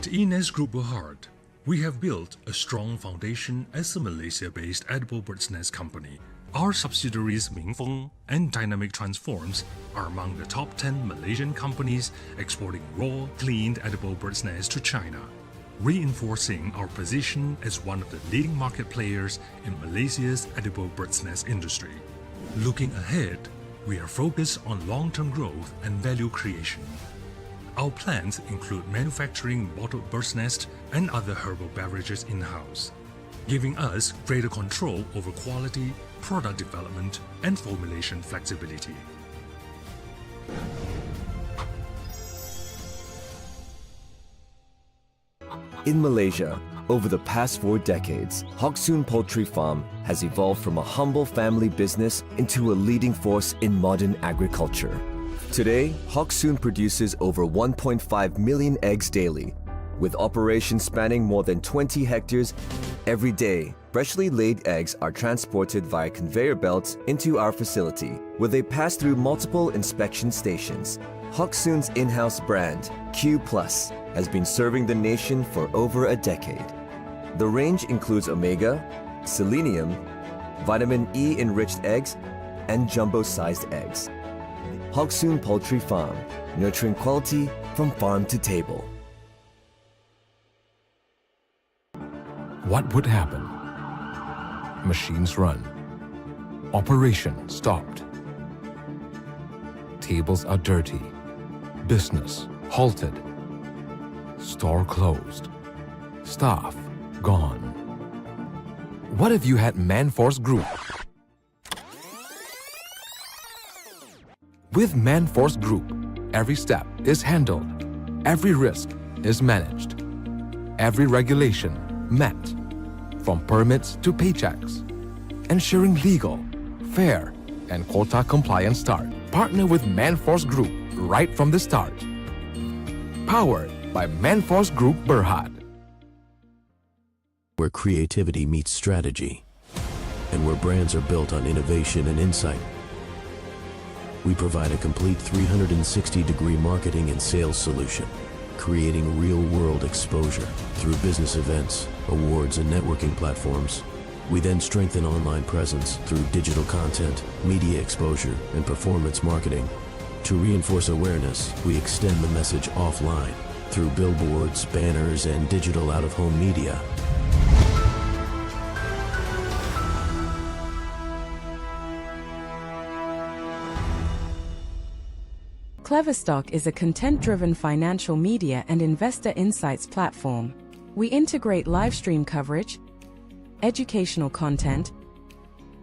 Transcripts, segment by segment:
At Ines Group Berhad, we have built a strong foundation as a Malaysia-based edible bird's nest company. Our subsidiaries Mingfeng and Dynamic Transforms are among the top 10 Malaysian companies exporting raw, cleaned edible bird's nests to China, reinforcing our position as one of the leading market players in Malaysia's edible bird's nest industry. Looking ahead, we are focused on long-term growth and value creation. Our plans include manufacturing bottled bird's nest and other herbal beverages in-house, giving us greater control over quality, product development, and formulation flexibility. In Malaysia, over the past 4 decades, Hock Soon Poultry Farm has evolved from a humble family business into a leading force in modern agriculture. Today, Hock Soon produces over 1.5 million eggs daily, with operations spanning more than 20 hectares. Every day, freshly laid eggs are transported via conveyor belts into our facility, where they pass through multiple inspection stations. Hock Soon's in-house brand, Q+, has been serving the nation for over a decade. The range includes omega, selenium, vitamin E-enriched eggs, and jumbo-sized eggs. Hock Soon Poultry Farm, nurturing quality from farm to table. What would happen? Machines run. Operation stopped. Tables are dirty. Business halted. Store closed. Staff gone. What if you had Manforce Group? With Manforce Group, every step is handled. Every risk is managed. Every regulation met. From permits to paychecks. Ensuring legal, fair, and quota-compliant start. Partner with Manforce Group right from the start. Powered by Manforce Group Berhad. Where creativity meets strategy, and where brands are built on innovation and insight. We provide a complete 360-degree marketing and sales solution, creating real-world exposure through business events, awards, and networking platforms. We then strengthen online presence through digital content, media exposure, and performance marketing. To reinforce awareness, we extend the message offline through billboards, banners, and digital out-of-home media. KleverStock is a content-driven financial media and investor insights platform. We integrate live stream coverage, educational content,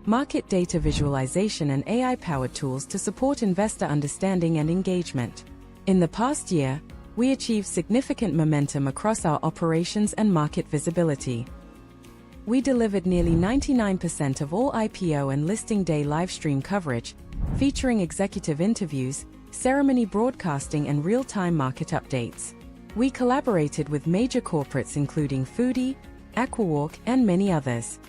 market data visualization, and AI-powered tools to support investor understanding and engagement. In the past year, we achieved significant momentum across our operations and market visibility. We delivered nearly 99% of all IPO and listing day live stream coverage, featuring executive interviews, ceremony broadcasting, and real-time market updates. We collaborated with major corporates including Foodie, Aquawalk, and many others.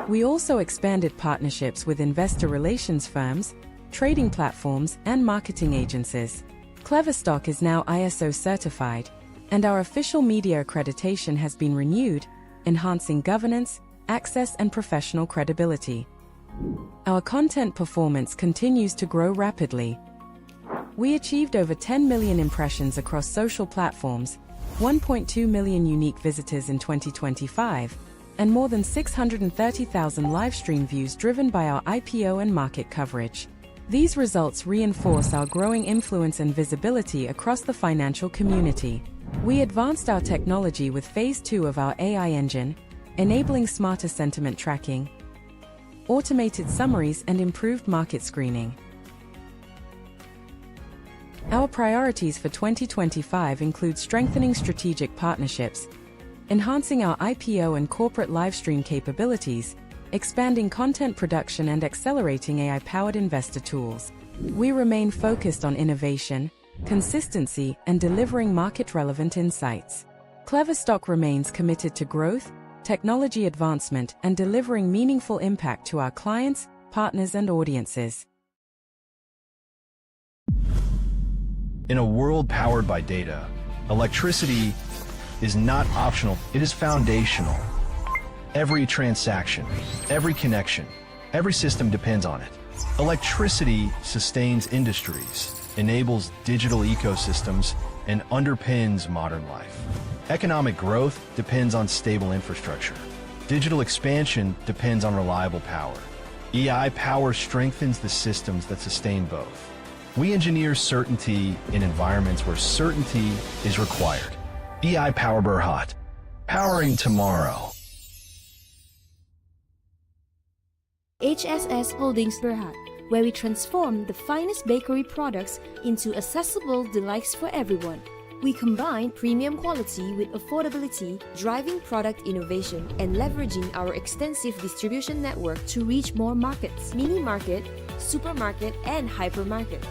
We also expanded partnerships with investor relations firms, trading platforms, and marketing agencies. KleverStock is now ISO certified, and our official media accreditation has been renewed, enhancing governance, access, and professional credibility. Our content performance continues to grow rapidly. We achieved over 10 million impressions across social platforms, 1.2 million unique visitors in 2025, and more than 630,000 live stream views driven by our IPO and market coverage. These results reinforce our growing influence and visibility across the financial community. We advanced our technology with Phase 2 of our AI engine, enabling smarter sentiment tracking, automated summaries, and improved market screening. Our priorities for 2025 include strengthening strategic partnerships, enhancing our IPO and corporate livestream capabilities, expanding content production, and accelerating AI-powered investor tools. We remain focused on innovation, consistency, and delivering market-relevant insights. KleverStock remains committed to growth, technology advancement, and delivering meaningful impact to our clients, partners, and audiences. In a world powered by data, electricity is not optional, it is foundational. Every transaction, every connection, every system depends on it. Electricity sustains industries, enables digital ecosystems, and underpins modern life. Economic growth depends on stable infrastructure. Digital expansion depends on reliable power. EI power strengthens the systems that sustain both. We engineer certainty in environments where certainty is required. EI Power Berhad, powering tomorrow. HSS Holdings Berhad, where we transform the finest bakery products into accessible delights for everyone. We combine premium quality with affordability, driving product innovation, and leveraging our extensive distribution network to reach more markets, mini market, supermarket, and hypermarket.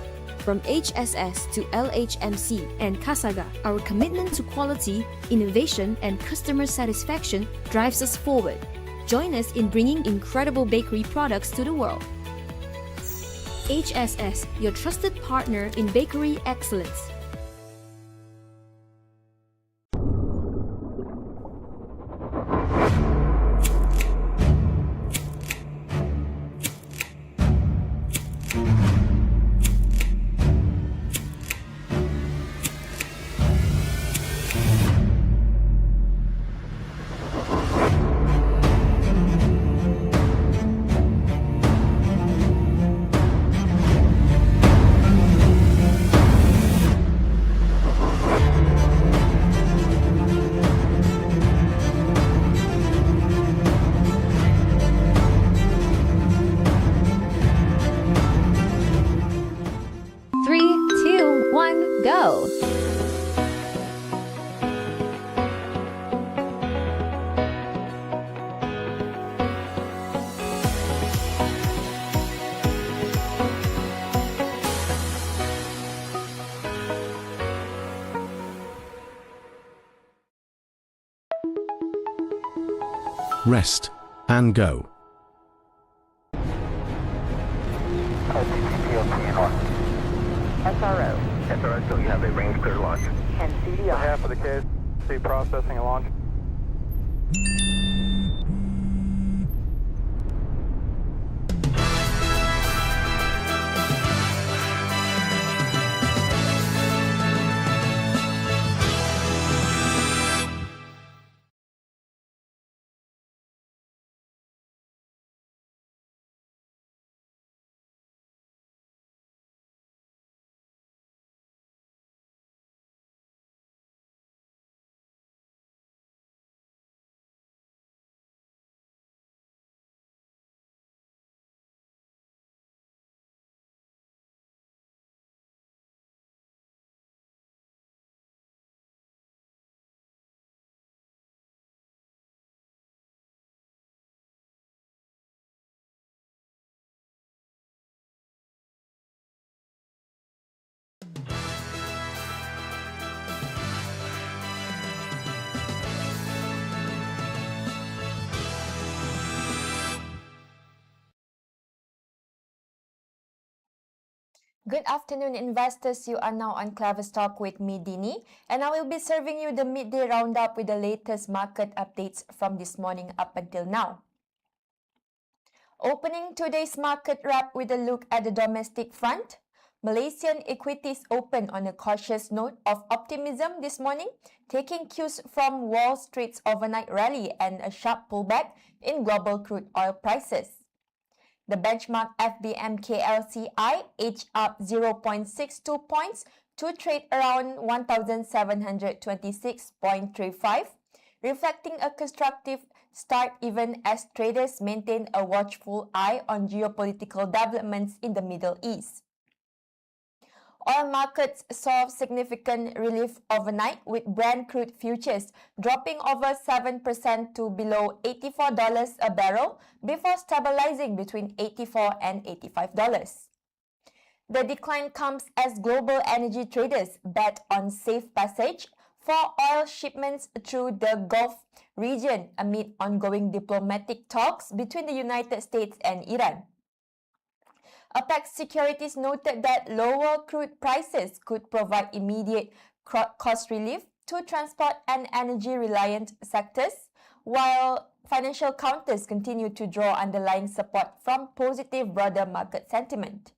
From HSS to LHMC and Kasaga, our commitment to quality, innovation, and customer satisfaction drives us forward. Join us in bringing incredible bakery products to the world. HSS, your trusted partner in bakery excellence. Go! Rest and go. SRO. SRO, so you have a range clear launch. And CDI. Half of the KSC processing a launch. Good afternoon, investors. You are now on KleverStock with me, Dini, and I will be serving you the midday roundup with the latest market updates from this morning up until now. Opening today's market wrap with a look at the domestic front. Malaysian equities opened on a cautious note of optimism this morning, taking cues from Wall Street's overnight rally and a sharp pullback in global crude oil prices. The benchmark FBMKLCI edged up 0.62 points to trade around 1,726.35, reflecting a constructive start even as traders maintain a watchful eye on geopolitical developments in the Middle East. Oil markets saw significant relief overnight, with Brent crude futures dropping over 7% to below $84 a barrel before stabilizing between $84 and $85. The decline comes as global energy traders bet on safe passage for oil shipments through the Gulf region amid ongoing diplomatic talks between the United States and Iran. Apex Securities noted that lower crude prices could provide immediate cost relief, to transport and energy-reliant sectors, while financial counters continue to draw underlying support from positive broader market sentiment.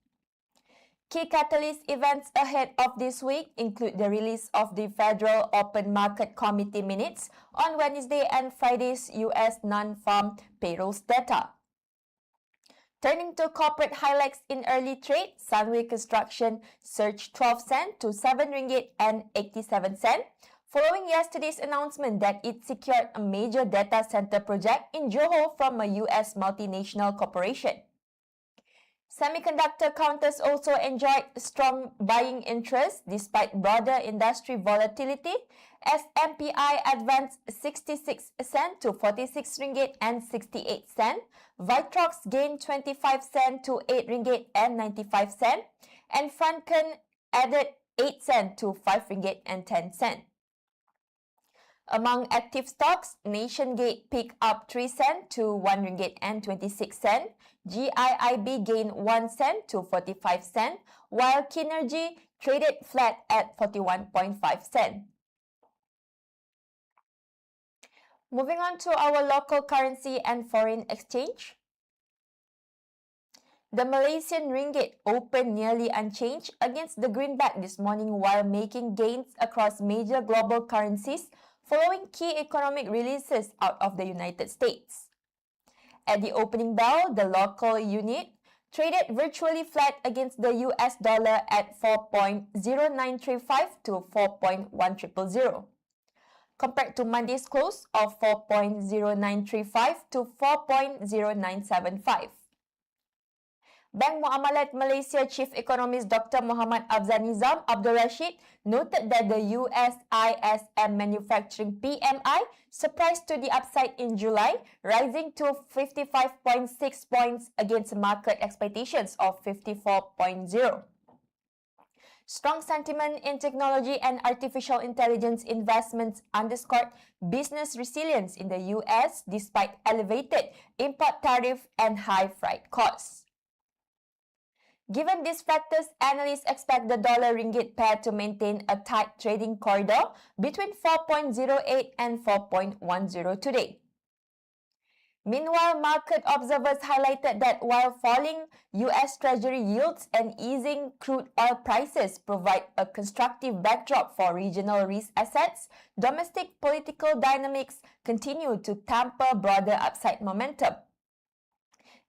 Key catalyst events ahead of this week include the release of the Federal Open Market Committee minutes on Wednesday and Friday's U.S. non-farm payrolls data. Turning to corporate highlights in early trade, Sunway Construction surged 12 cents to 7 ringgit and 87 cents, following yesterday's announcement that it secured a major data center project in Johor from a U.S. multinational corporation. Semiconductor counters also enjoyed strong buying interest despite broader industry volatility as MPI advanced 66 cents to 46 ringgit and 68 cents, Vitrox gained 25 cents to 8 ringgit and 95 cents, and Franken added 8 cents to 5 ringgit and 10 cents. Among active stocks, NationGate picked up 3 cents to 1 ringgit and 26 cents, GIIB gained 1 cent to 45 cents, while Kinergy traded flat at 41.5 cents. Moving on to our local currency and foreign exchange. The Malaysian ringgit opened nearly unchanged against the greenback this morning while making gains across major global currencies following key economic releases out of the United States. At the opening bell, the local unit traded virtually flat against the US dollar at 4.0935 to 4.1000, compared to Monday's close of 4.0935 to 4.0975. Bank Muamalat Malaysia Chief Economist Dr. Muhammad Afzal Nizam Abdul Rashid noted that the US ISM manufacturing PMI surprised to the upside in July, rising to 55.6 points against market expectations of 54.0. Strong sentiment in technology and artificial intelligence investments underscored business resilience in the US despite elevated import tariff and high freight costs. Given these factors, analysts expect the dollar-ringgit pair to maintain a tight trading corridor between 4.08 and 4.10 today. Meanwhile, market observers highlighted that while falling US Treasury yields and easing crude oil prices provide a constructive backdrop for regional risk assets, domestic political dynamics continue to temper broader upside momentum.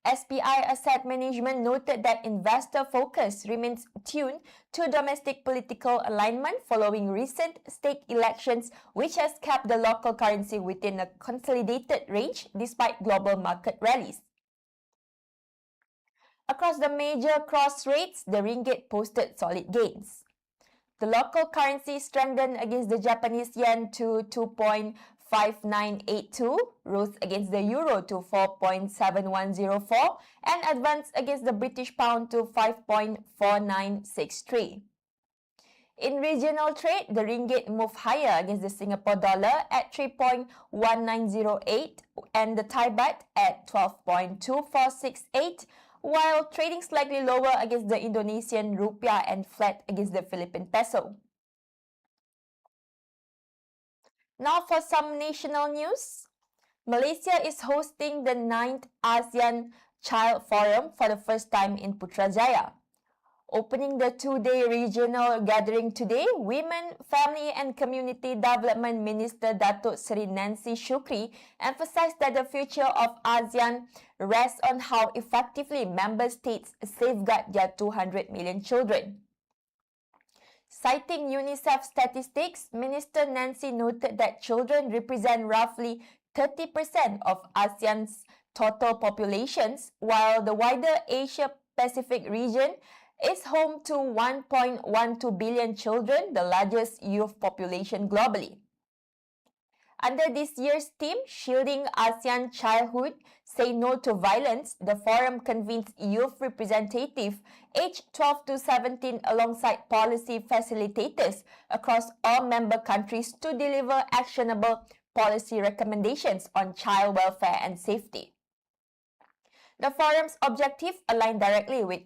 SPI Asset Management noted that investor focus remains tuned to domestic political alignment following recent state elections, which has kept the local currency within a consolidated range despite global market rallies. Across the major cross rates, the ringgit posted solid gains. The local currency strengthened against the Japanese yen to 2.5982, rose against the euro to 4.7104, and advanced against the British pound to 5.4963. In regional trade, the ringgit moved higher against the Singapore dollar at 3.1908 and the Thai baht at 12.2468, while trading slightly lower against the Indonesian rupiah and flat against the Philippine peso. Now for some national news. Malaysia is hosting the 9th ASEAN Child Forum for the first time in Putrajaya. Opening the two-day regional gathering today, Women, Family and Community Development Minister Datuk Seri Nancy Shukri emphasized that the future of ASEAN rests on how effectively member states safeguard their 200 million children. Citing UNICEF statistics, Minister Nancy noted that children represent roughly 30% of ASEAN's total populations, while the wider Asia-Pacific region is home to 1.12 billion children, the largest youth population globally. Under this year's theme, Shielding ASEAN Childhood, Say No to Violence, the forum convenes youth representatives aged 12 to 17 alongside policy facilitators across all member countries to deliver actionable policy recommendations on child welfare and safety. The forum's objective align directly with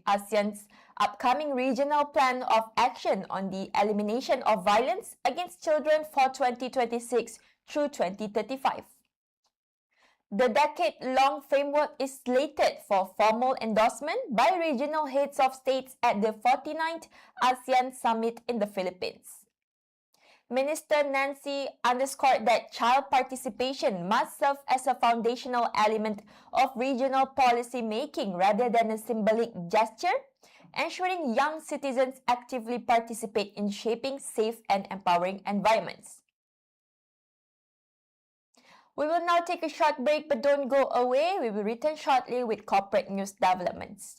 upcoming regional plan of action on the elimination of violence against children for 2026 through 2035. The decade-long framework is slated for formal endorsement by regional heads of states at the 49th ASEAN Summit in the Philippines. Minister Nancy underscored that child participation must serve as a foundational element of regional policy making rather than a symbolic gesture, ensuring young citizens actively participate in shaping safe and empowering environments. We will now take a short break, but don't go away. We will return shortly with corporate news developments.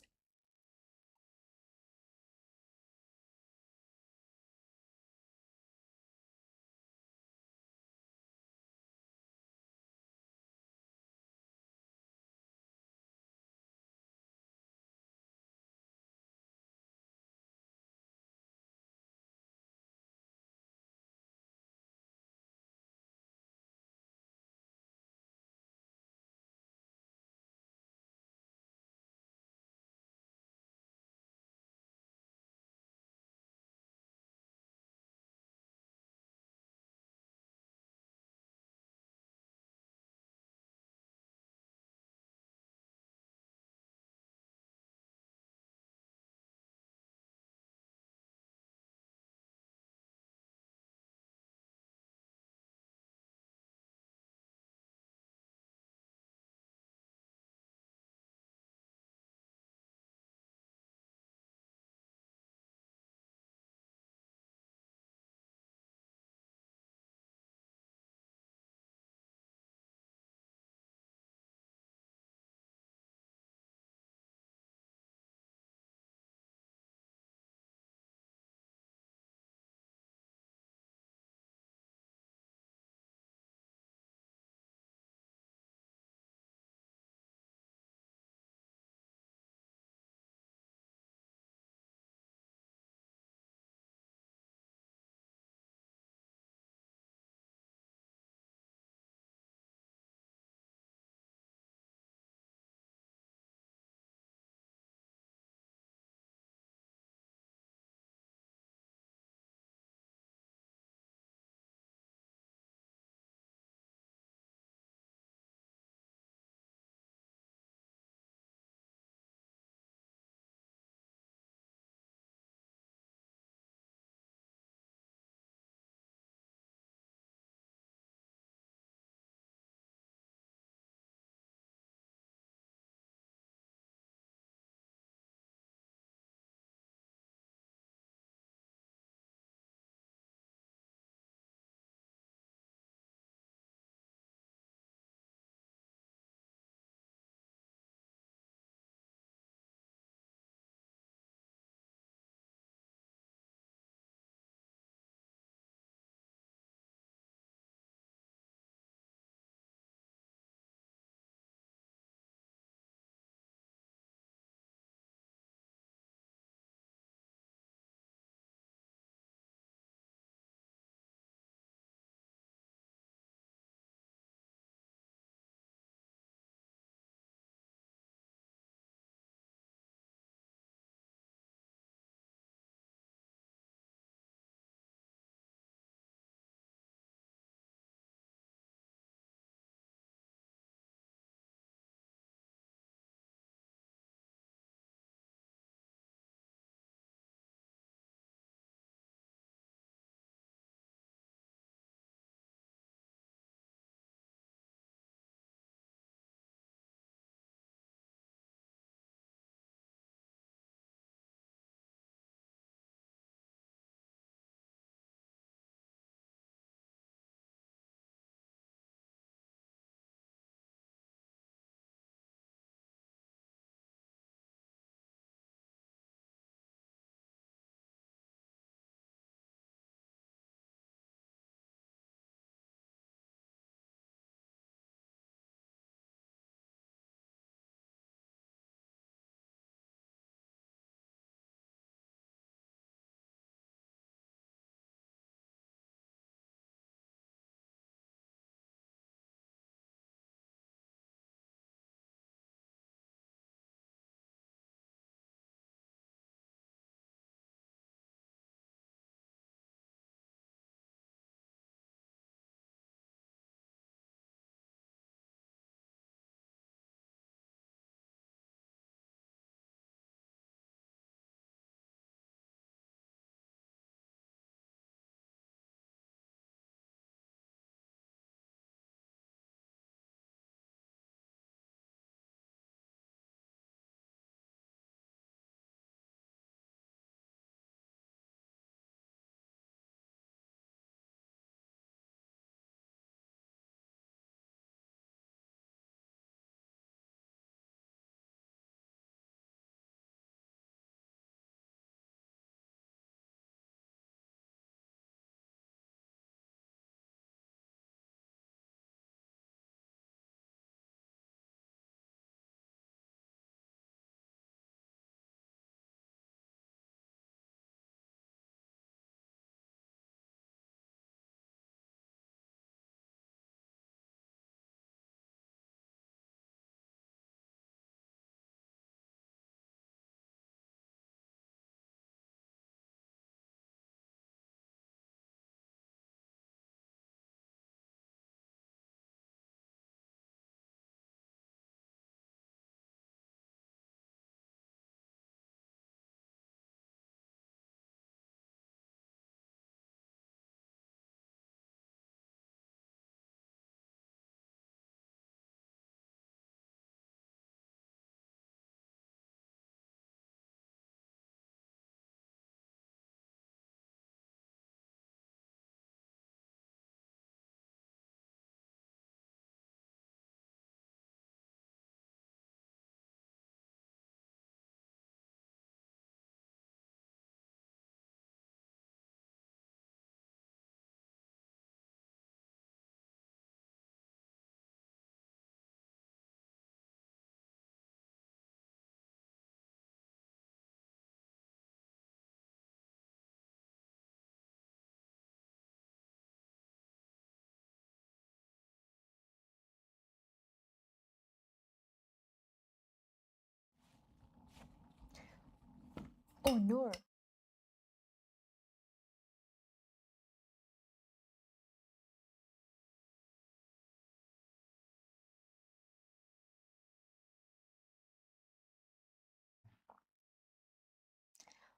Oh no.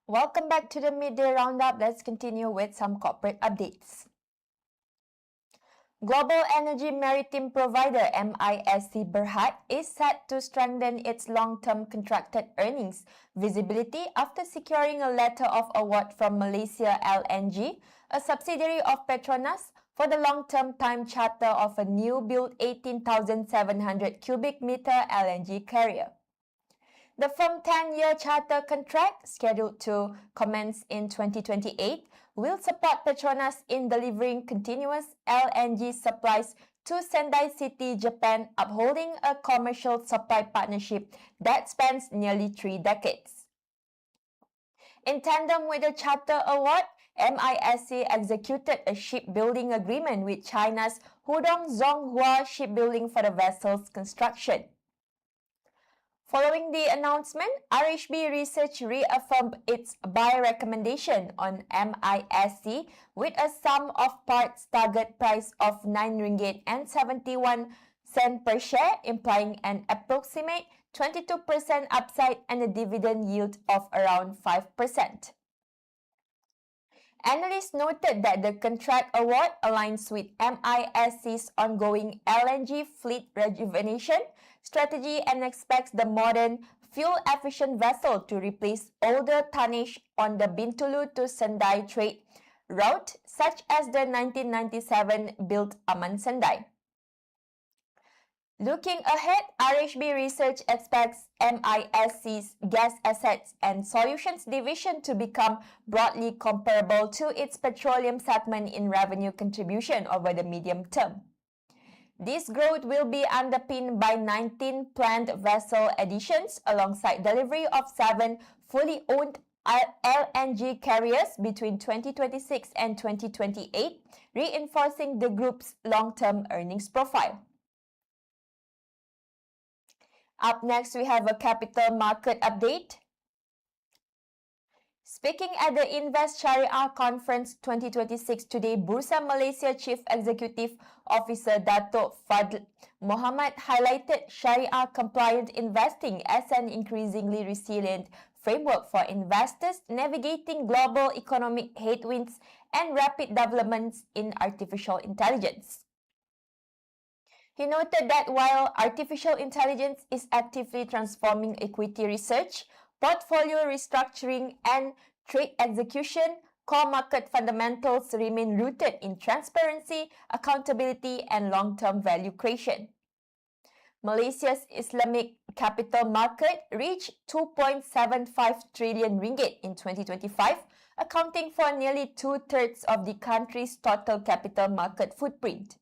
Welcome back to the Midday Roundup. Let's continue with some corporate updates. Global energy maritime provider MISC Berhad is set to strengthen its long-term contracted earnings visibility after securing a letter of award from Malaysia LNG, a subsidiary of Petronas, for the long-term time charter of a new-built 18,700 cubic meter LNG carrier. The firm 10-year charter contract, scheduled to commence in 2028, will support Petronas in delivering continuous LNG supplies to Sendai City, Japan, upholding a commercial supply partnership that spans nearly 3 decades. In tandem with the charter award, MISC executed a shipbuilding agreement with China's Hudong Zonghua Shipbuilding for the vessel's construction. Following the announcement, RHB Research reaffirmed its buy recommendation on MISC with a sum of parts target price of RM9.71 per share, implying an approximate 22% upside and a dividend yield of around 5%. Analysts noted that the contract award aligns with MISC's ongoing LNG fleet rejuvenation strategy and expects the modern, fuel-efficient vessel to replace older tonnage on the Bintulu to Sendai trade route, such as the 1997-built Aman Sendai. Looking ahead, RHB Research expects MISC's gas assets and solutions division to become broadly comparable to its petroleum segment in revenue contribution over the medium term. This growth will be underpinned by 19 planned vessel additions alongside delivery of 7 fully owned LNG carriers between 2026 and 2028, reinforcing the group's long-term earnings profile. Up next, we have a capital market update. Speaking at the Invest Syariah Conference 2026 today, Bursa Malaysia Chief Executive Officer Datuk Fadl Mohamad highlighted Sharia-compliant investing as an increasingly resilient framework for investors navigating global economic headwinds and rapid developments in artificial intelligence. He noted that while artificial intelligence is actively transforming equity research, portfolio restructuring, and trade execution, core market fundamentals remain rooted in transparency, accountability, and long-term value creation. Malaysia's Islamic capital market reached 2.75 trillion ringgit in 2025, accounting for nearly 2/3 of the country's total capital market footprint.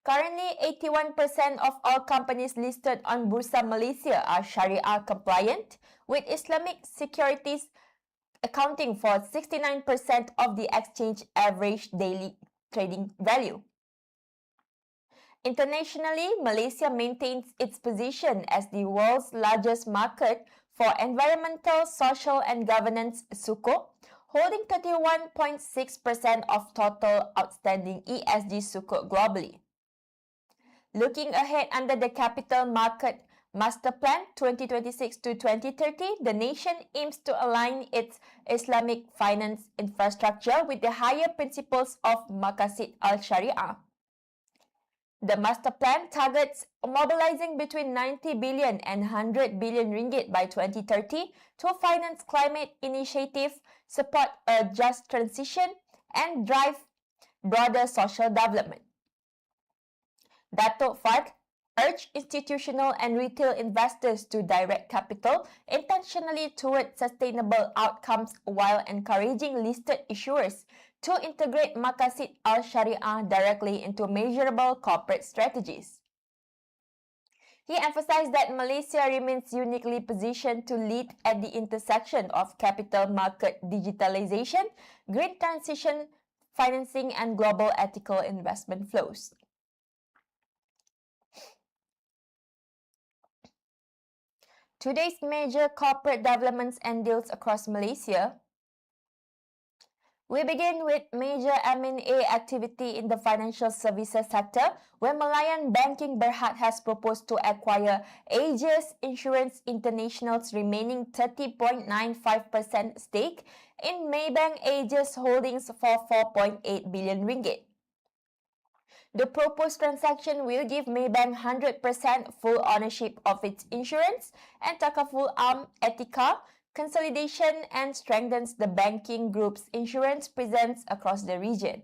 Currently, 81% of all companies listed on Bursa Malaysia are Sharia compliant, with Islamic securities accounting for 69% of the exchange average daily trading value. Internationally, Malaysia maintains its position as the world's largest market for environmental, social and governance sukuk, holding 31.6% of total outstanding ESG sukuk globally. Looking ahead under the Capital Market Master Plan 2026 to 2030, the nation aims to align its Islamic finance infrastructure with the higher principles of Maqasid al-Sharia. The master plan targets mobilizing between 90 billion and 100 billion ringgit by 2030 to finance climate initiatives, support a just transition, and drive broader social development. Datuk Fad urged institutional and retail investors to direct capital intentionally toward sustainable outcomes while encouraging listed issuers to integrate Maqasid al-Sharia directly into measurable corporate strategies. He emphasized that Malaysia remains uniquely positioned to lead at the intersection of capital market digitalization, green transition, financing, and global ethical investment flows. Today's major corporate developments and deals across Malaysia. We begin with major M&A activity in the financial services sector, where Malayan Banking Berhad has proposed to acquire Aegis Insurance International's remaining 30.95% stake in Maybank Aegis Holdings for 4.8 billion ringgit. The proposed transaction will give Maybank 100% full ownership of its insurance and takaful arm Etika consolidation and strengthens the banking group's insurance presence across the region.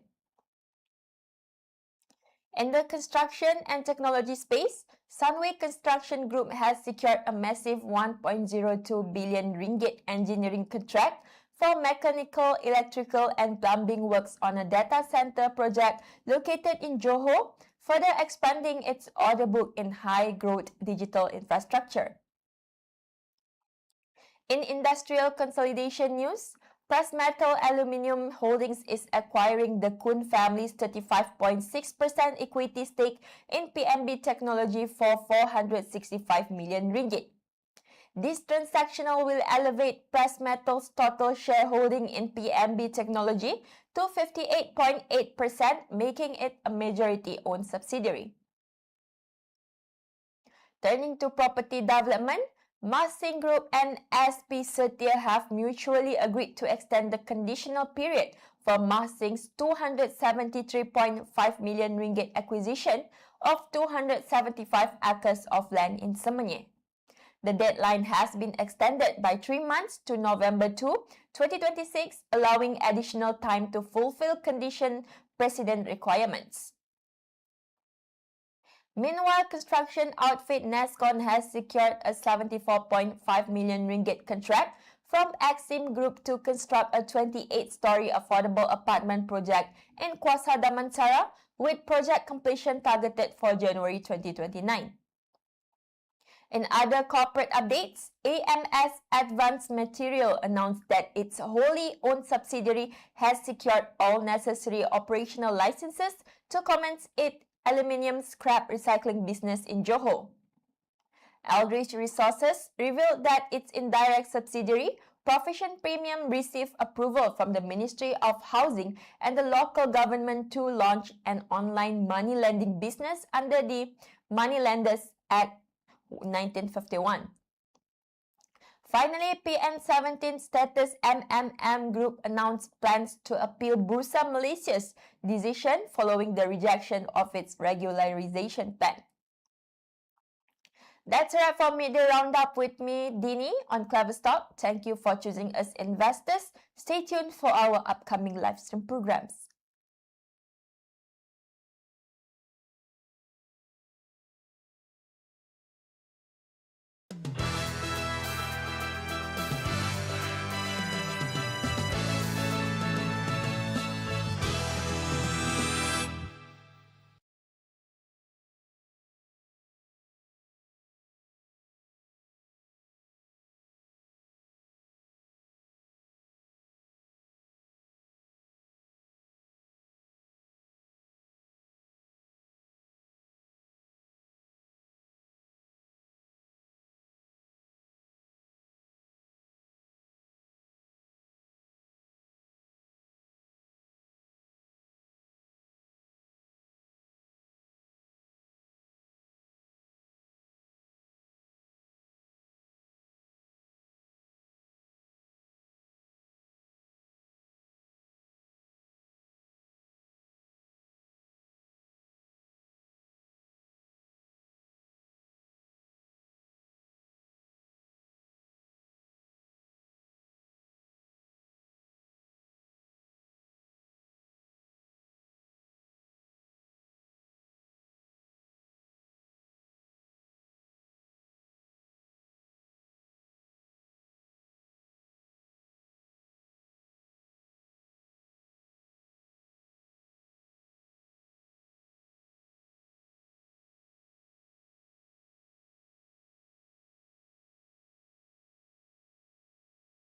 In the construction and technology space, Sunway Construction Group has secured a massive 1.02 billion ringgit engineering contract for mechanical, electrical and plumbing works on a data center project located in Johor, further expanding its order book in high-growth digital infrastructure. In industrial consolidation news, Prasmetal Aluminium Holdings is acquiring the Kun family's 35.6% equity stake in PMB Technology for 465 million ringgit. This transaction will elevate Prasmetal's total shareholding in PMB Technology to 58.8%, making it a majority-owned subsidiary. Turning to property development, Masing Group and SP Setia have mutually agreed to extend the conditional period for Masing's 273.5 million ringgit acquisition of 275 acres of land in Semenyih. The deadline has been extended by 3 months to November 2, 2026, allowing additional time to fulfill condition precedent requirements. Meanwhile, construction outfit Nescon has secured a 74.5 million ringgit contract from Axim Group to construct a 28-story affordable apartment project in Kuasa Damansara, with project completion targeted for January 2029. In other corporate updates, AMS Advanced Material announced that its wholly owned subsidiary has secured all necessary operational licenses to commence its aluminium scrap recycling business in Johor. Eldridge Resources revealed that its indirect subsidiary, Profession Premium, received approval from the Ministry of Housing and the local government to launch an online money lending business under the Moneylenders Act 1951. Finally, PN17 Status MMM Group announced plans to appeal Bursa Malaysia's decision following the rejection of its regularization plan. That's a wrap for Midday Roundup with me, Dini, on KleverStock. Thank you for choosing us investors. Stay tuned for our upcoming live stream programs.